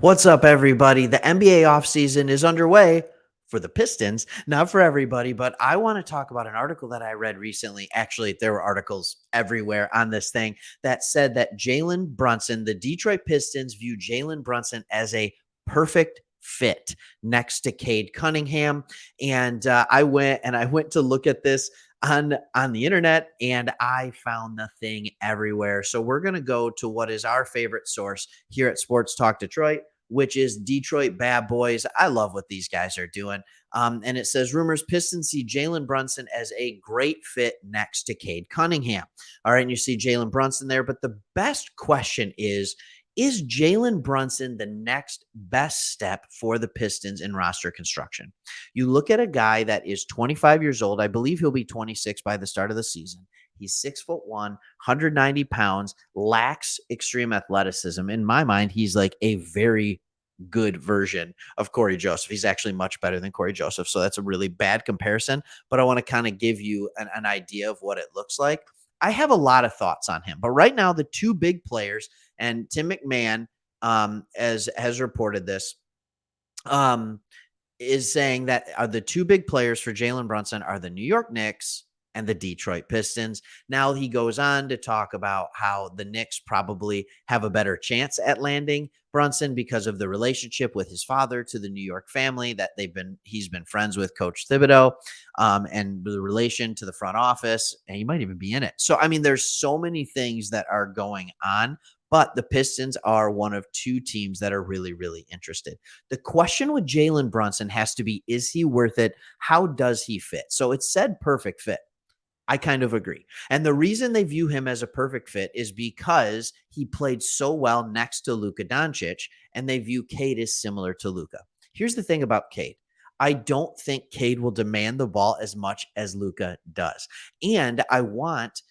What's up, everybody? The NBA offseason is underway for the Pistons, not for everybody, but I want to talk about an article that I read recently. Actually, there were articles everywhere on this thing that said that Jalen Brunson, the Detroit Pistons, view Jalen Brunson as a perfect fit next to Cade Cunningham. And I went to look at this on the internet, and I found the thing everywhere. So we're going to go to what is our favorite source here at Sports Talk Detroit, which is Detroit Bad Boys. I love what these guys are doing. And it says rumors Pistons see Jalen Brunson as a great fit next to Cade Cunningham. All right, and you see Jalen Brunson there, but the best question is Jalen Brunson the next best step for the Pistons in roster construction? You look at a guy that is 25 years old. I believe he'll be 26 by the start of the season. He's 6'1", 190 pounds, lacks extreme athleticism. In my mind, he's like a very good version of Corey Joseph. He's actually much better than Corey Joseph. So that's a really bad comparison, but I want to kind of give you an idea of what it looks like. I have a lot of thoughts on him, but right now the two big players, and Tim McMahon as has reported this, is saying that the two big players for Jalen Brunson are the New York Knicks and the Detroit Pistons. Now he goes on to talk about how the Knicks probably have a better chance at landing Brunson because of the relationship with his father to the New York family that he's been friends with Coach Thibodeau, and the relation to the front office, and he might even be in it. So I mean, there's so many things that are going on. But the Pistons are one of two teams that are really, really interested. The question with Jalen Brunson has to be, is he worth it? How does he fit? So it said perfect fit. I kind of agree. And the reason they view him as a perfect fit is because he played so well next to Luka Doncic, and they view Cade as similar to Luka. Here's the thing about Cade. I don't think Cade will demand the ball as much as Luka does. And I want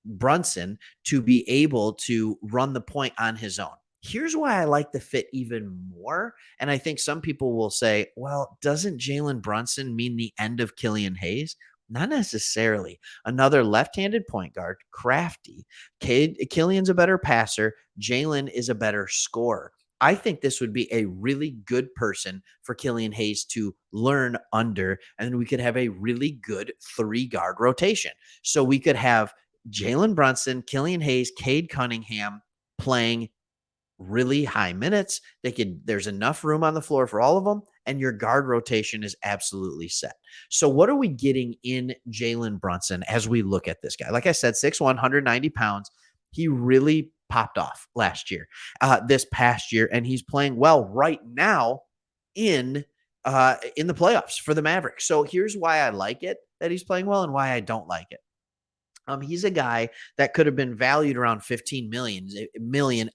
Brunson to be able to run the point on his own. Here's why I like the fit even more. And I think some people will say, well, doesn't Jalen Brunson mean the end of Killian Hayes? Not necessarily. Another left-handed point guard, crafty. Killian's a better passer. Jalen is a better scorer. I think this would be a really good person for Killian Hayes to learn under, and we could have a really good three-guard rotation. So we could have Jalen Brunson, Killian Hayes, Cade Cunningham playing really high minutes. There's enough room on the floor for all of them, and your guard rotation is absolutely set. So what are we getting in Jalen Brunson as we look at this guy? Like I said, 6'1", 190 pounds. He really popped off last year, this past year, and he's playing well right now in the playoffs for the Mavericks. So here's why I like it that he's playing well and why I don't like it. He's a guy that could have been valued around 15 million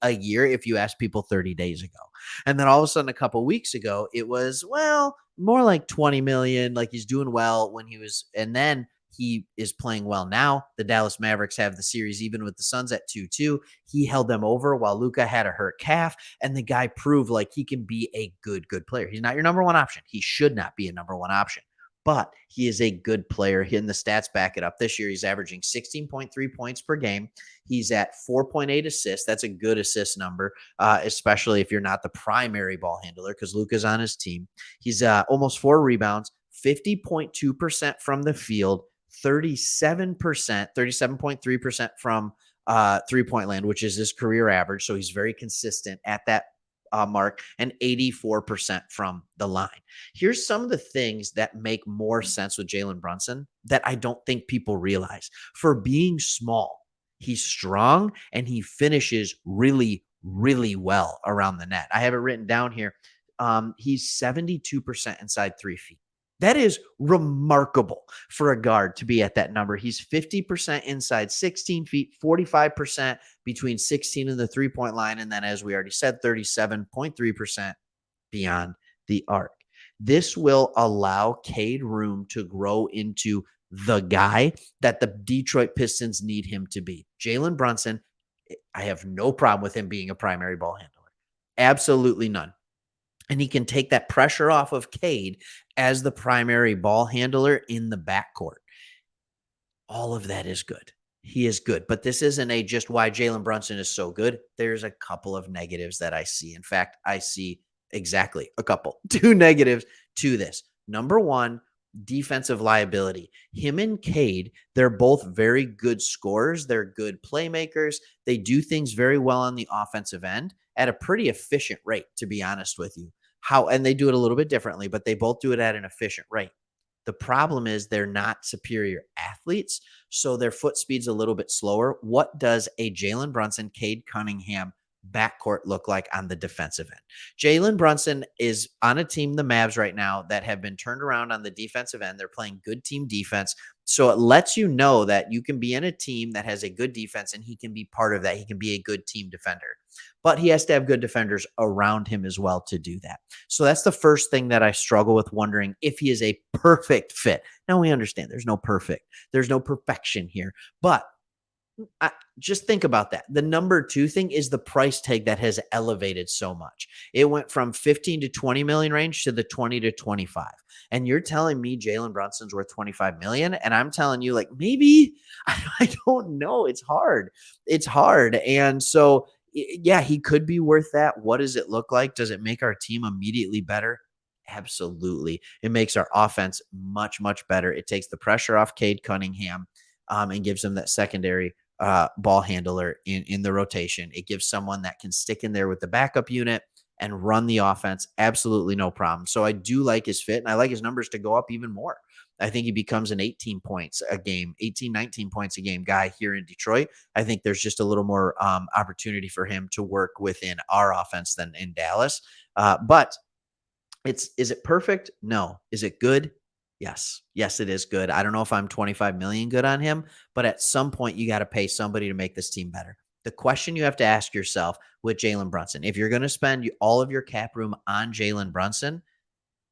a year if you asked people 30 days ago. And then all of a sudden, a couple weeks ago, it was, well, more like 20 million. Like he's doing well and then he is playing well now. The Dallas Mavericks have the series even with the Suns at 2-2. He held them over while Luka had a hurt calf, and the guy proved like he can be a good player. He's not your number one option. He should not be a number one option, but he is a good player. And the stats back it up. This year, he's averaging 16.3 points per game. He's at 4.8 assists. That's a good assist number, especially if you're not the primary ball handler, because Luka's on his team. He's almost 4 rebounds, 50.2% from the field, 37.3% from three-point land, which is his career average. So he's very consistent at that mark, and 84% from the line. Here's some of the things that make more sense with Jalen Brunson that I don't think people realize. For being small, he's strong and he finishes really, really well around the net. I have it written down here. He's 72% inside 3 feet. That is remarkable for a guard to be at that number. He's 50% inside 16 feet, 45% between 16 and the three-point line, and then, as we already said, 37.3% beyond the arc. This will allow Cade room to grow into the guy that the Detroit Pistons need him to be. Jalen Brunson, I have no problem with him being a primary ball handler. Absolutely none. And he can take that pressure off of Cade as the primary ball handler in the backcourt. All of that is good. He is good, but this isn't a just why Jalen Brunson is so good. There's a couple of negatives that I see. In fact, I see exactly a couple, two negatives to this. Number one, defensive liability. Him and Cade, they're both very good scorers. They're good playmakers. They do things very well on the offensive end at a pretty efficient rate, to be honest with you. And they do it a little bit differently, but they both do it at an efficient rate. The problem is they're not superior athletes, so their foot speed's a little bit slower. What does a Jalen Brunson, Cade Cunningham backcourt look like on the defensive end? Jalen Brunson is on a team, the Mavs right now, that have been turned around on the defensive end. They're playing good team defense. So it lets you know that you can be in a team that has a good defense and he can be part of that. He can be a good team defender. But he has to have good defenders around him as well to do that. So that's the first thing that I struggle with, wondering if he is a perfect fit. Now we understand there's no perfection here, but just think about that. The number two thing is the price tag that has elevated so much. It went from 15 to 20 million range to the 20 to 25. And you're telling me Jalen Brunson's worth 25 million. And I'm telling you, like, maybe, I don't know. It's hard. It's hard. And so, yeah, he could be worth that. What does it look like? Does it make our team immediately better? Absolutely. It makes our offense much, much better. It takes the pressure off Cade Cunningham, and gives him that secondary ball handler in the rotation. It gives someone that can stick in there with the backup unit and run the offense. Absolutely no problem. So I do like his fit, and I like his numbers to go up even more. I think he becomes an 18 points a game, 18, 19 points a game guy here in Detroit. I think there's just a little more opportunity for him to work within our offense than in Dallas. But is it perfect? No. Is it good? Yes. Yes, it is good. I don't know if I'm 25 million good on him, but at some point you got to pay somebody to make this team better. The question you have to ask yourself with Jalen Brunson, if you're going to spend all of your cap room on Jalen Brunson,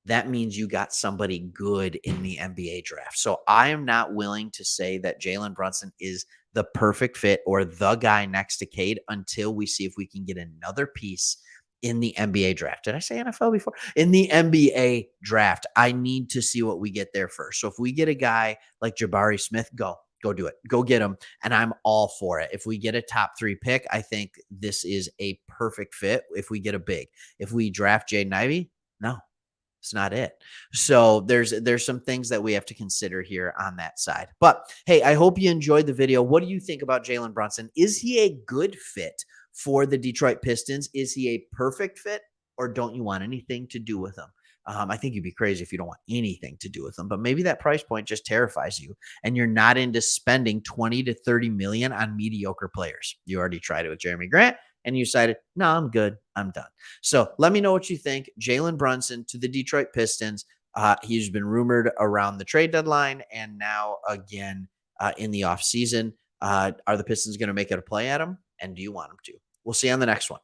that means you got somebody good in the NBA draft. So I am not willing to say that Jalen Brunson is the perfect fit or the guy next to Cade until we see if we can get another piece in the NBA draft. Did I say NFL before? In the NBA draft, I need to see what we get there first. So if we get a guy like Jabari Smith, go do it. Go get him. And I'm all for it. If we get a top 3 pick, I think this is a perfect fit. If we get a big, if we draft Jaden Ivey, no, it's not it. So there's some things that we have to consider here on that side. But hey, I hope you enjoyed the video. What do you think about Jalen Brunson? Is he a good fit for the Detroit Pistons? Is he a perfect fit, or don't you want anything to do with him? I think you'd be crazy if you don't want anything to do with them, but maybe that price point just terrifies you and you're not into spending 20 to 30 million on mediocre players. You already tried it with Jeremy Grant and you decided, no, I'm good. I'm done. So let me know what you think. Jalen Brunson to the Detroit Pistons. He's been rumored around the trade deadline and now again in the offseason. Are the Pistons going to make it a play at him? And do you want them to? We'll see you on the next one.